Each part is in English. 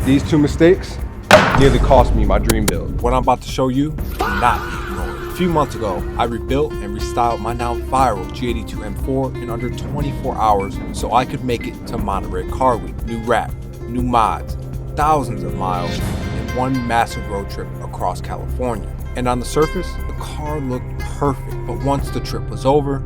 These two mistakes nearly cost me my dream build. What I'm about to show you, not be ignored. A few months ago, I rebuilt and restyled my now viral G82 M4 in under 24 hours so I could make it to Monterey Car Week. New wrap, new mods, thousands of miles, and one massive road trip across California. And on the surface, the car looked perfect. But once the trip was over,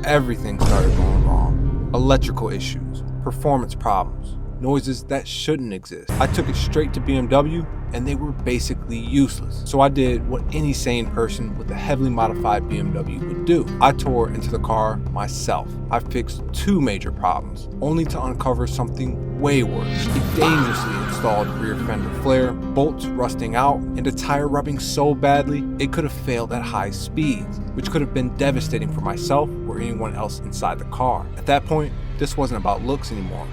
everything started going wrong. Electrical issues, performance problems, noises that shouldn't exist. I took it straight to BMW and they were basically useless. So I did what any sane person with a heavily modified BMW would do. I tore into the car myself. I fixed two major problems, only to uncover something way worse. A dangerously installed rear fender flare, bolts rusting out, and a tire rubbing so badly it could have failed at high speeds, which could have been devastating for myself or anyone else inside the car. At that point, this wasn't about looks anymore.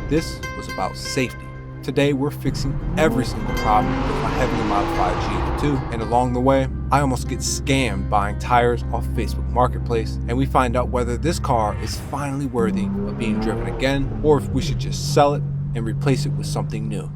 This was about safety. Today, we're fixing every single problem with my heavily modified G82, and along the way, I almost get scammed buying tires off Facebook Marketplace, and we find out whether this car is finally worthy of being driven again, or if we should just sell it and replace it with something new.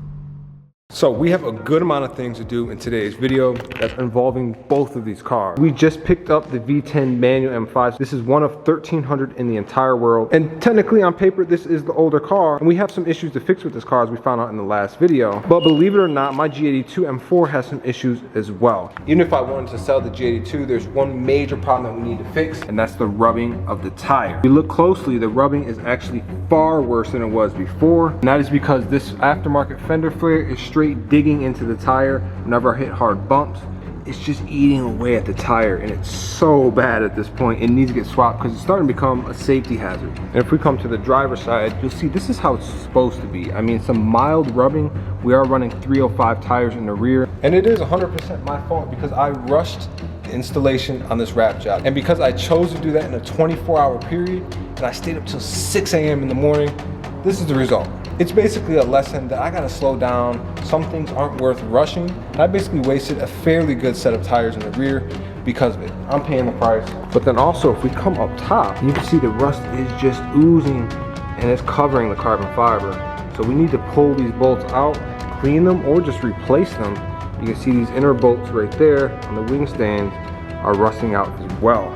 So we have a good amount of things to do in today's video that's involving both of these cars. We just picked up the V10 manual M5. This is one of 1,300 in the entire world. And technically on paper, this is the older car. And we have some issues to fix with this car as we found out in the last video. But believe it or not, my G82 M4 has some issues as well. Even if I wanted to sell the G82, there's one major problem that we need to fix, and that's the rubbing of the tire. If you look closely, the rubbing is actually far worse than it was before. And that is because this aftermarket fender flare is straight digging into the tire. Whenever I hit hard bumps, it's just eating away at the tire, and it's so bad at this point. It needs to get swapped because it's starting to become a safety hazard. And if we come to the driver's side, you'll see this is how it's supposed to be. I mean, some mild rubbing. We are running 305 tires in the rear, and it is 100% my fault because I rushed the installation on this wrap job, and because I chose to do that in a 24-hour period and I stayed up till 6 a.m. in the morning, this is the result. It's basically a lesson that I gotta slow down. Some things aren't worth rushing. And I basically wasted a fairly good set of tires in the rear because of it. I'm paying the price. But then also, if we come up top, you can see the rust is just oozing and it's covering the carbon fiber. So we need to pull these bolts out, clean them, or just replace them. You can see these inner bolts right there on the wing stands are rusting out as well.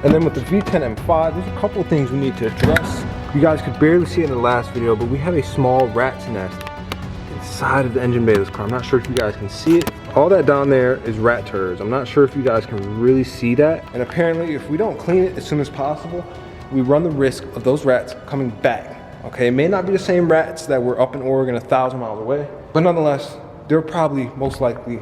And then with the V10 M5, there's a couple of things we need to address. You guys could barely see it in the last video, but we have a small rat's nest inside of the engine bay of this car. I'm not sure if you guys can see it. All that down there is rat turds. I'm not sure if you guys can really see that. And apparently, if we don't clean it as soon as possible, we run the risk of those rats coming back. Okay, it may not be the same rats that were up in Oregon 1,000 miles away, but nonetheless, they're probably most likely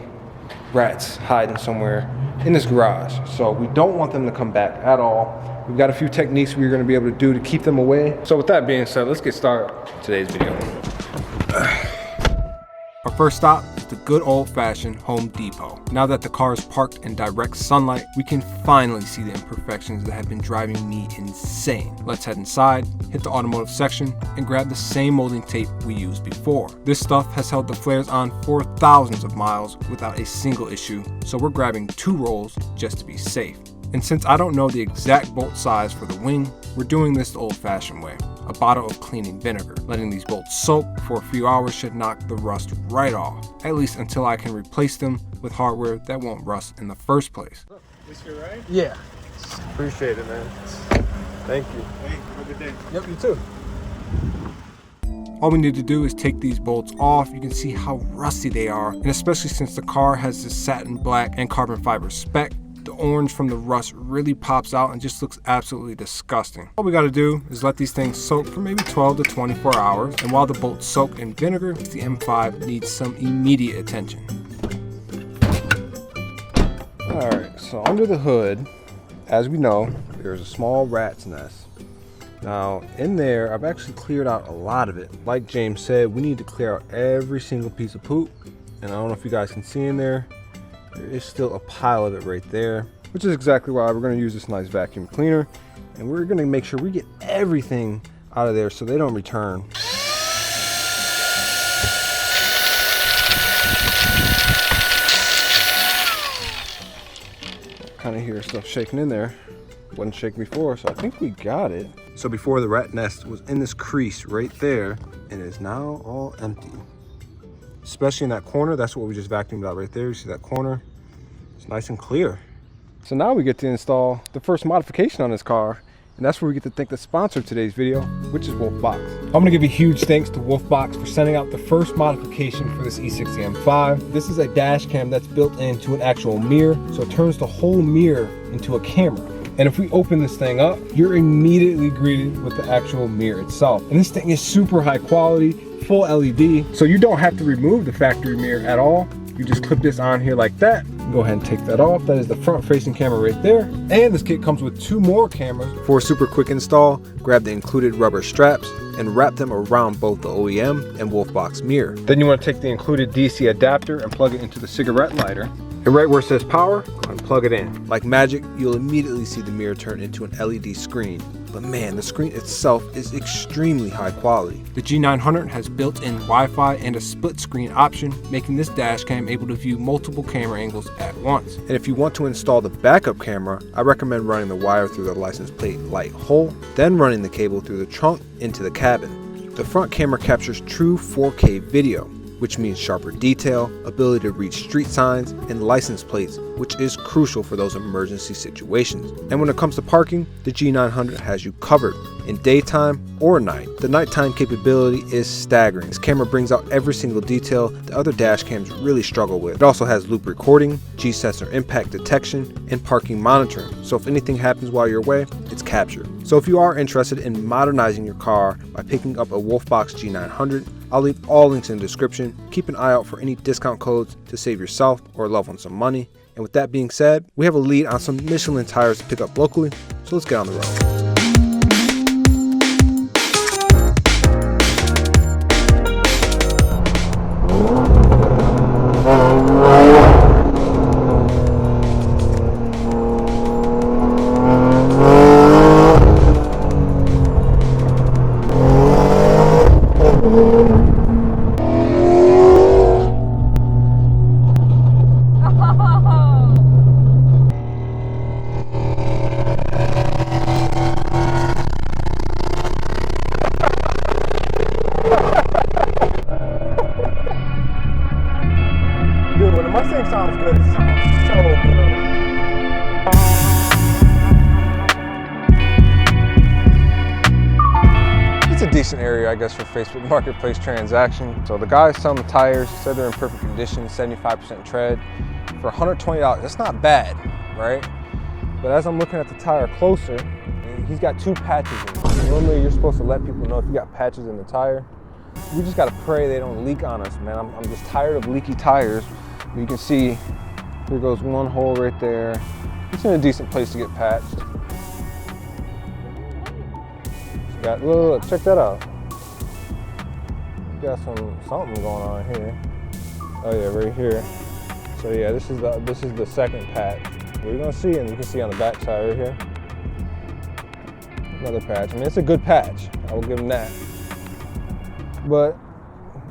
rats hiding somewhere in this garage. So we don't want them to come back at all. We've got a few techniques we're gonna be able to do to keep them away. So with that being said, let's get started with today's video. Our first stop is the good old-fashioned Home Depot. Now that the car is parked in direct sunlight, we can finally see the imperfections that have been driving me insane. Let's head inside, hit the automotive section, and grab the same molding tape we used before. This stuff has held the flares on for thousands of miles without a single issue, so we're grabbing 2 rolls just to be safe. And since I don't know the exact bolt size for the wing, we're doing this the old-fashioned way. A bottle of cleaning vinegar. Letting these bolts soak for a few hours should knock the rust right off, at least until I can replace them with hardware that won't rust in the first place. This your right? Yeah. Appreciate it, man. Thank you. Hey, have a good day. Yep, you too. All we need to do is take these bolts off. You can see how rusty they are, and especially since the car has this satin black and carbon fiber spec, the orange from the rust really pops out and just looks absolutely disgusting. All we gotta do is let these things soak for maybe 12 to 24 hours, and while the bolts soak in vinegar, the M5 needs some immediate attention. All right, so under the hood, as we know, there's a small rat's nest. Now, in there, I've actually cleared out a lot of it. Like James said, we need to clear out every single piece of poop, and I don't know if you guys can see in there, there is still a pile of it right there, which is exactly why we're going to use this nice vacuum cleaner, and we're going to make sure we get everything out of there so they don't return. Kind of hear stuff shaking in there. Wasn't shaking before, so I think we got it. So before, the rat nest was in this crease right there, and is now all empty. especially in that corner. That's what we just vacuumed out right there. You see that corner? It's nice and clear. So now we get to install the first modification on this car, and that's where we get to thank the sponsor of today's video, which is Wolfbox. I'm gonna give a huge thanks to Wolfbox for sending out the first modification for this E60 M5. This is a dash cam that's built into an actual mirror, so it turns the whole mirror into a camera. And if we open this thing up, you're immediately greeted with the actual mirror itself. And this thing is super high quality, full LED, so you don't have to remove the factory mirror at all. You just clip this on here like that. Go ahead and take that off. That is the front facing camera right there. And this kit comes with 2 more cameras. For a super quick install, grab the included rubber straps and wrap them around both the OEM and Wolfbox mirror. Then you want to take the included DC adapter and plug it into the cigarette lighter. And right where it says power, go ahead and plug it in. Like magic, you'll immediately see the mirror turn into an LED screen. But man, the screen itself is extremely high quality. The G900 has built-in Wi-Fi and a split screen option, making this dash cam able to view multiple camera angles at once. And if you want to install the backup camera, I recommend running the wire through the license plate light hole, then running the cable through the trunk into the cabin. The front camera captures true 4K video, which means sharper detail, ability to read street signs, and license plates, which is crucial for those emergency situations. And when it comes to parking, the G900 has you covered in daytime or night. The nighttime capability is staggering. This camera brings out every single detail the other dash cams really struggle with. It also has loop recording, G-sensor impact detection, and parking monitoring. So if anything happens while you're away, it's captured. So if you are interested in modernizing your car by picking up a Wolfbox G900, I'll leave all links in the description. Keep an eye out for any discount codes to save yourself or a loved one some money. And with that being said, we have a lead on some Michelin tires to pick up locally, so let's get on the road. Dude, when the Mustang sounds good, it sounds so good. It's a decent area, I guess, for Facebook Marketplace transaction. So the guys selling the tires said they're in perfect condition, 75% tread, for $120. That's not bad, right? But as I'm looking at the tire closer, he's got 2 patches in it. Normally, you're supposed to let people know if you got patches in the tire. We just gotta pray they don't leak on us, man. I'm just tired of leaky tires. You can see, here goes one hole right there. It's in a decent place to get patched. Look, check that out. Got something going on here. Oh yeah, right here. So yeah, this is the second patch. We're gonna see, and you can see on the back side right here. Another patch. I mean, it's a good patch. I will give them that. But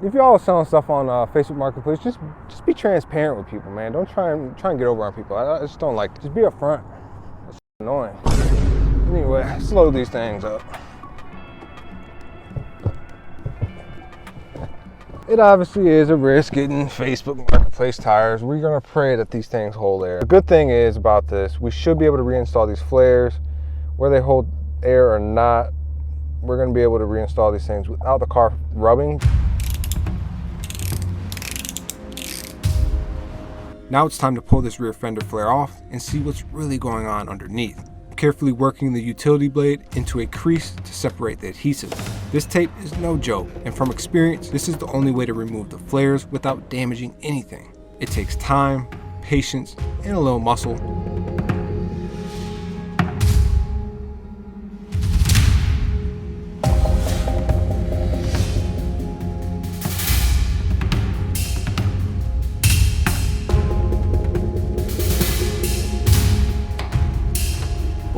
if y'all are selling stuff on Facebook Marketplace, just be transparent with people, man. Don't try and get over on people. I just don't like. Just be upfront. That's annoying. Anyway, slow these things up. It obviously is a risk getting Facebook Marketplace tires. We're gonna pray that these things hold air. The good thing is about this, we should be able to reinstall these flares, whether they hold air or not. We're gonna be able to reinstall these things without the car rubbing. Now it's time to pull this rear fender flare off and see what's really going on underneath. Carefully working the utility blade into a crease to separate the adhesive. This tape is no joke, and from experience, this is the only way to remove the flares without damaging anything. It takes time, patience, and a little muscle.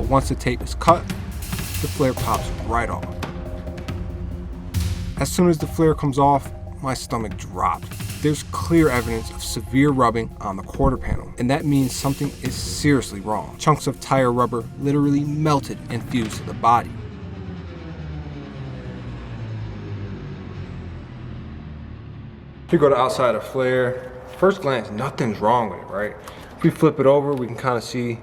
Once the tape is cut, the flare pops right off. As soon as the flare comes off, my stomach dropped. There's clear evidence of severe rubbing on the quarter panel, and that means something is seriously wrong. Chunks of tire rubber literally melted and fused to the body. If you go to outside of flare, first glance, nothing's wrong with it, right? If we flip it over, we can kind of see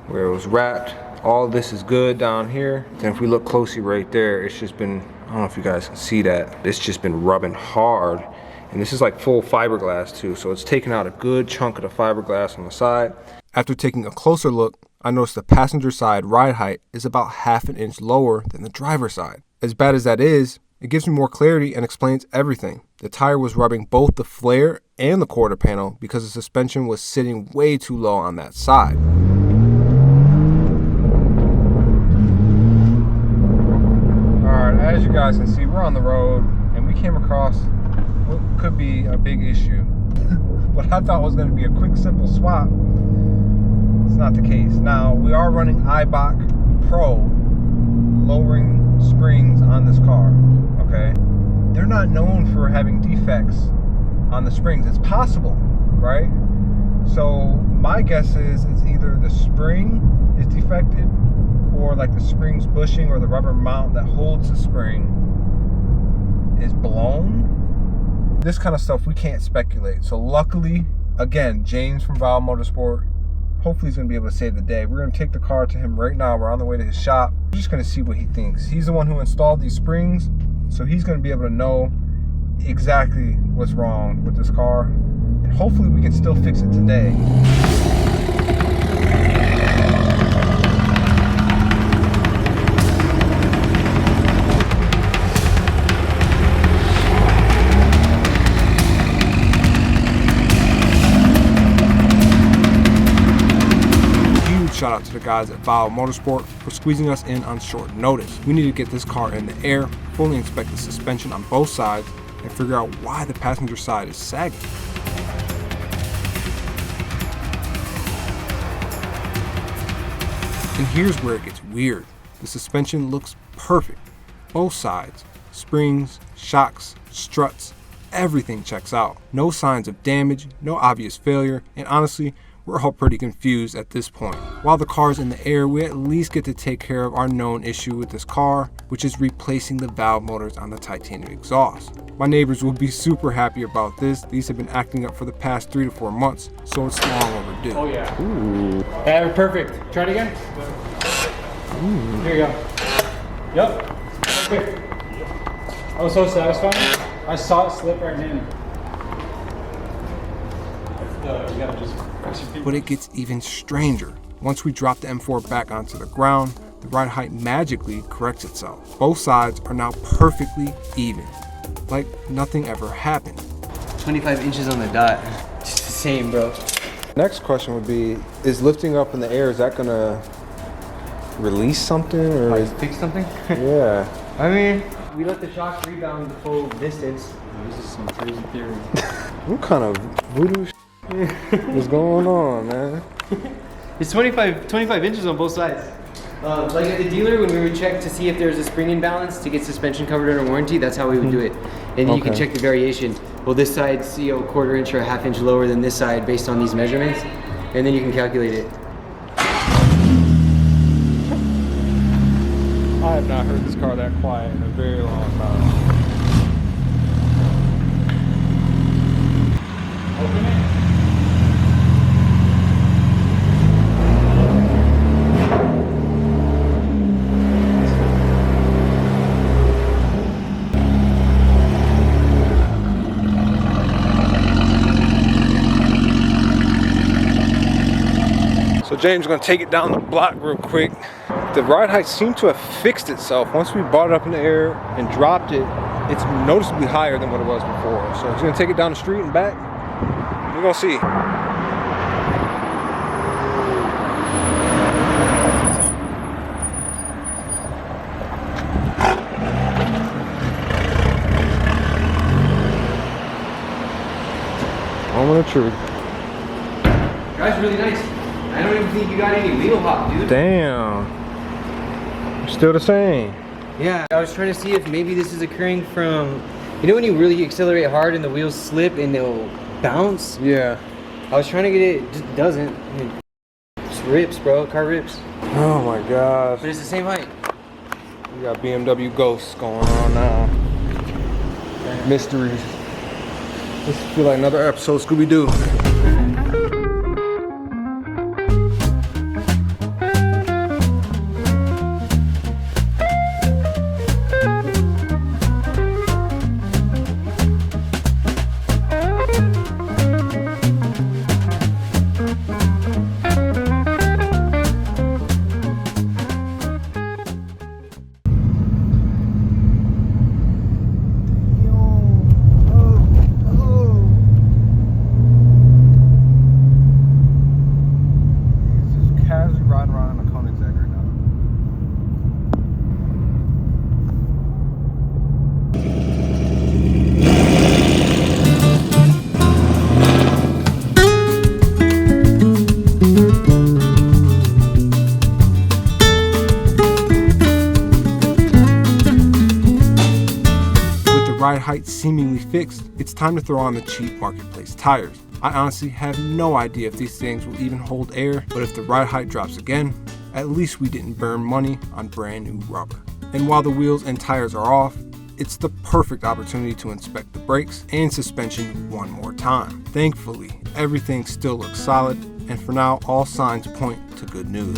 where it was wrapped. All this is good down here. Then if we look closely right there, it's just been, I don't know if you guys can see that, it's just been rubbing hard. And this is like full fiberglass too, so it's taken out a good chunk of the fiberglass on the side. After taking a closer look, I noticed the passenger side ride height is about ½ an inch lower than the driver's side. As bad as that is, it gives me more clarity and explains everything. The tire was rubbing both the flare and the quarter panel because the suspension was sitting way too low on that side. As you guys can see, we're on the road and we came across what could be a big issue. What I thought was going to be a quick, simple swap, it's not the case. Now, we are running iBock Pro lowering springs on this car, okay? They're not known for having defects on the springs. It's possible, right? So my guess is it's either the spring is defected or like the spring's bushing or the rubber mount that holds the spring is blown. This kind of stuff we can't speculate. So luckily, again, James from Valve Motorsport, hopefully he's gonna be able to save the day. We're gonna take the car to him right now. We're on the way to his shop. We're just gonna see what he thinks. He's the one who installed these springs, so he's gonna be able to know exactly what's wrong with this car. And hopefully we can still fix it today. Shout out to the guys at Valve Motorsport for squeezing us in on short notice. We need to get this car in the air, fully inspect the suspension on both sides, and figure out why the passenger side is sagging. And here's where it gets weird. The suspension looks perfect. Both sides, springs, shocks, struts, everything checks out. No signs of damage, no obvious failure, and honestly, we're all pretty confused at this point. While the car's in the air, we at least get to take care of our known issue with this car, which is replacing the valve motors on the titanium exhaust. My neighbors will be super happy about this. These have been acting up for the past 3 to 4 months, so it's long overdue. Oh yeah. Ooh. Yeah, perfect. Try it again. Ooh. Here you go. Yep. Okay. That was so satisfying. I saw it slip right in. You gotta just. But it gets even stranger. Once we drop the M4 back onto the ground, the ride height magically corrects itself. Both sides are now perfectly even, like nothing ever happened. 25 inches on the dot. Just the same, bro. Next question would be, is lifting up in the air, is that gonna release something or is Fix something? yeah. I mean, we let the shocks rebound the full distance. This is some crazy theory. What kind of voodoo what's going on, man? It's 25 inches on both sides. Like at the dealer, when we would check to see if there's a spring imbalance to get suspension covered under warranty, that's how we would do it. And you can check the variation. Well, this side's a quarter inch or a ½ inch lower than this side based on these measurements, and then you can calculate it. I have not heard this car that quiet in a very long time. Open it. So James is gonna take it down the block real quick. The ride height seemed to have fixed itself. Once we brought it up in the air and dropped it, it's noticeably higher than what it was before. So he's gonna take it down the street and back. We're gonna see. Moment of truth. Guy's really nice. I don't even think you got any wheel hop, dude. Damn. Still the same. Yeah, I was trying to see if maybe this is occurring from, you know when you really accelerate hard and the wheels slip and they'll bounce? Yeah. I was trying to get it, it just doesn't. I mean, it just rips, bro. Car rips. Oh my gosh. But it's the same height. We got BMW ghosts going on now. Mysteries. This feel like another episode of Scooby-Doo. Ride height seemingly fixed, it's time to throw on the cheap marketplace tires. I honestly have no idea if these things will even hold air, but if the ride height drops again, at least we didn't burn money on brand new rubber. And while the wheels and tires are off, it's the perfect opportunity to inspect the brakes and suspension one more time. Thankfully, everything still looks solid, and for now, all signs point to good news.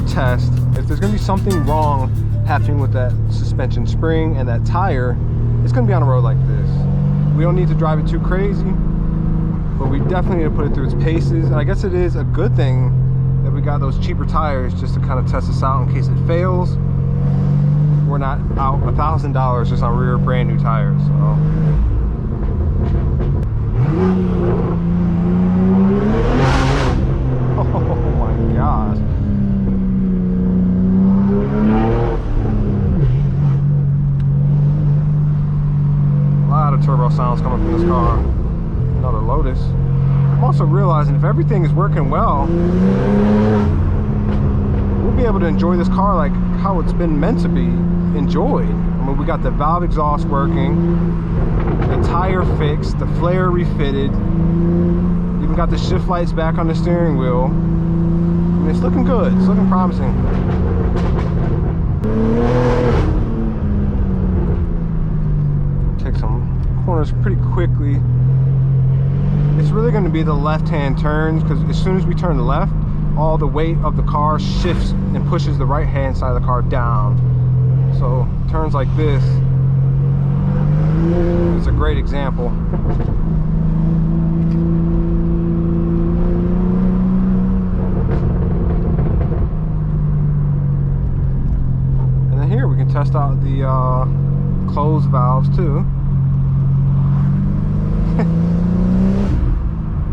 Test if there's going to be something wrong happening with that suspension spring and that tire. It's going to be on a road like this. We don't need to drive it too crazy, but we definitely need to put it through its paces. And I guess it is a good thing that we got those cheaper tires just to kind of test this out in case it fails. We're not out $1,000 just on rear brand new tires. So oh my gosh. A lot of turbo sounds coming from this car. Another Lotus. I'm also realizing if everything is working well, we'll be able to enjoy this car like how it's been meant to be enjoyed. I mean, we got the valve exhaust working, the tire fixed, the flare refitted, even got the shift lights back on the steering wheel. I mean, it's looking good. It's looking promising. Take some corners pretty quickly. It's really going to be the left-hand turns, because as soon as we turn left, all the weight of the car shifts and pushes the right-hand side of the car down. So turns like this, it's a great example. And then here we can test out the closed valves too.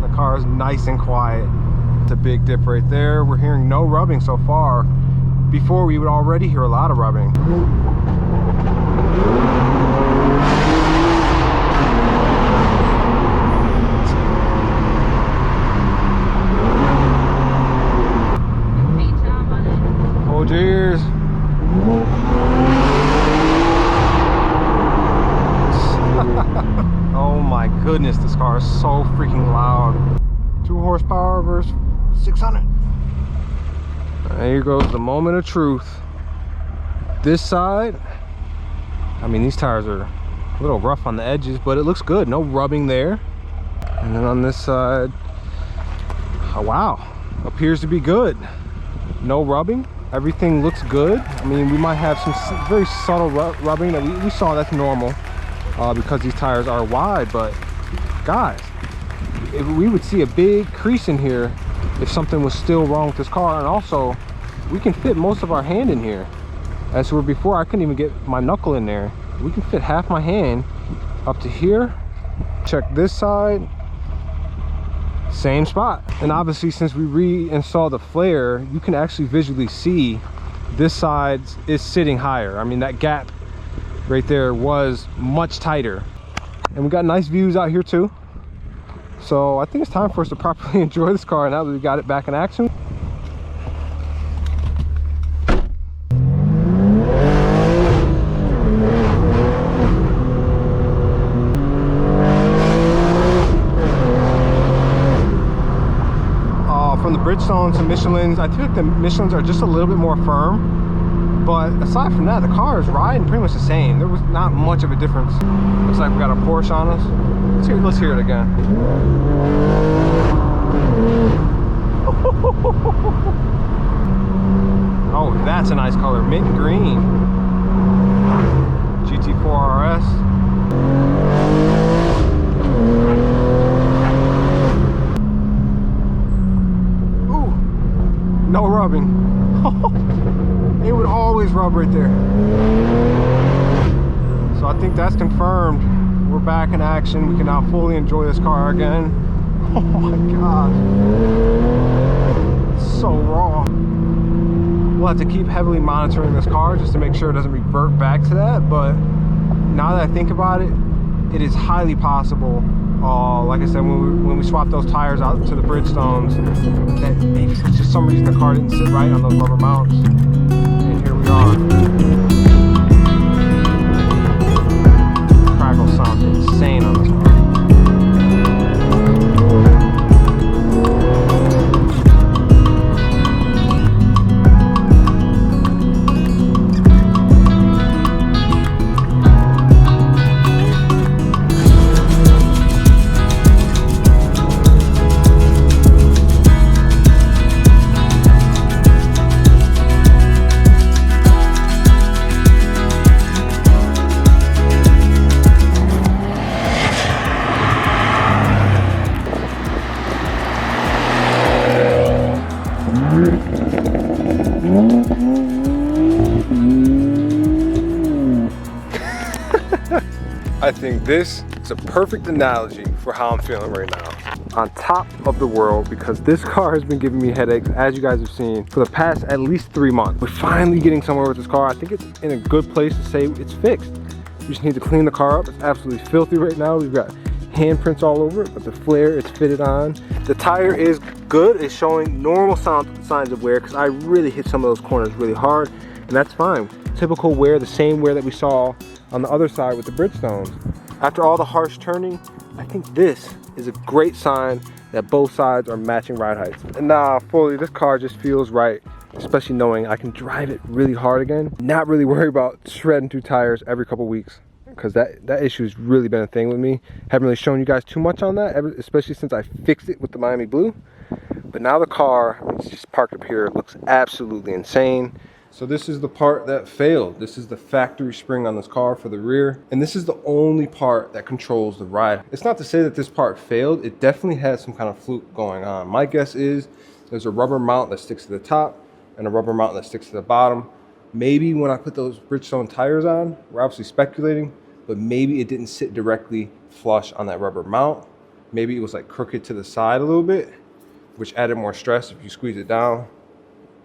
The car is nice and quiet. It's a big dip right there. We're hearing no rubbing so far. Before, we would already hear a lot of rubbing. Hold your ears. Oh my goodness, this car is so freaking loud. 2 horsepower versus 600. Here goes the moment of truth. This side, I mean, these tires are a little rough on the edges, but it looks good. No rubbing there. And then on this side, oh, wow, appears to be good. No rubbing. Everything looks good. I mean, we might have some very subtle rubbing that we saw. That's normal because these tires are wide. But guys, if we would see a big crease in here, if something was still wrong with this car. And also, we can fit most of our hand in here. As where before I couldn't even get my knuckle in there. We can fit half my hand up to here. Check this side, same spot. And obviously, since we reinstalled the flare, you can actually visually see this side is sitting higher. I mean, that gap right there was much tighter. And we got nice views out here too. So I think it's time for us to properly enjoy this car now that we got it back in action. From the Bridgestones to Michelins, I feel like the Michelins are just a little bit more firm, but aside from that, the car is riding pretty much the same. There was not much of a difference. Looks like we got a Porsche on us. Let's hear it again. Oh, that's a nice color, mint green. GT4 RS. No rubbing. It would always rub right there. So I think that's confirmed. We're back in action. We can now fully enjoy this car again. Oh my god. It's so raw. We'll have to keep heavily monitoring this car just to make sure it doesn't revert back to that. But now that I think about it, it is highly possible. Like I said, when we swapped those tires out to the Bridgestones, that maybe for just some reason the car didn't sit right on those rubber mounts. And here we are. Crackle sounds insane on this car. I think this is a perfect analogy for how I'm feeling right now. On top of the world, because this car has been giving me headaches, as you guys have seen, for the past at least 3 months. We're finally getting somewhere with this car. I think it's in a good place to say it's fixed. We just need to clean the car up. It's absolutely filthy right now. We've got handprints all over it, but the flare is fitted on. The tire is good. It's showing normal signs of wear because I really hit some of those corners really hard, and that's fine. Typical wear, the same wear that we saw on the other side with the Bridgestones. After all the harsh turning, I think this is a great sign that both sides are matching ride heights. And nah, fully, this car just feels right, especially knowing I can drive it really hard again. Not really worry about shredding through tires every couple weeks, because that issue has really been a thing with me. Haven't really shown you guys too much on that, especially since I fixed it with the Miami Blue. But now the car, it's just parked up here, looks absolutely insane. So this is the part that failed. This is the factory spring on this car for the rear. And this is the only part that controls the ride. It's not to say that this part failed. It definitely has some kind of fluke going on. My guess is there's a rubber mount that sticks to the top and a rubber mount that sticks to the bottom. Maybe when I put those Bridgestone tires on, we're obviously speculating, but maybe it didn't sit directly flush on that rubber mount. Maybe it was like crooked to the side a little bit, which added more stress if you squeeze it down.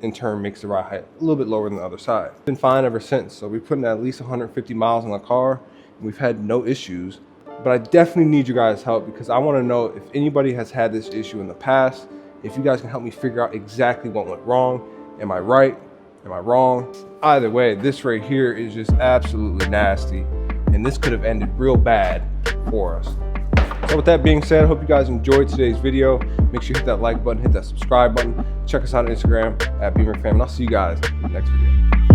In turn makes the ride height a little bit lower than the other side. It's been fine ever since. So we put in at least 150 miles on the car and we've had no issues. But I definitely need you guys' help because I want to know if anybody has had this issue in the past, if you guys can help me figure out exactly what went wrong. Am I right? Am I wrong? Either way, this right here is just absolutely nasty. And this could have ended real bad for us. So with that being said, I hope you guys enjoyed today's video. Make sure you hit that like button, hit that subscribe button. Check us out on Instagram at Beemer Fam, and I'll see you guys in the next video.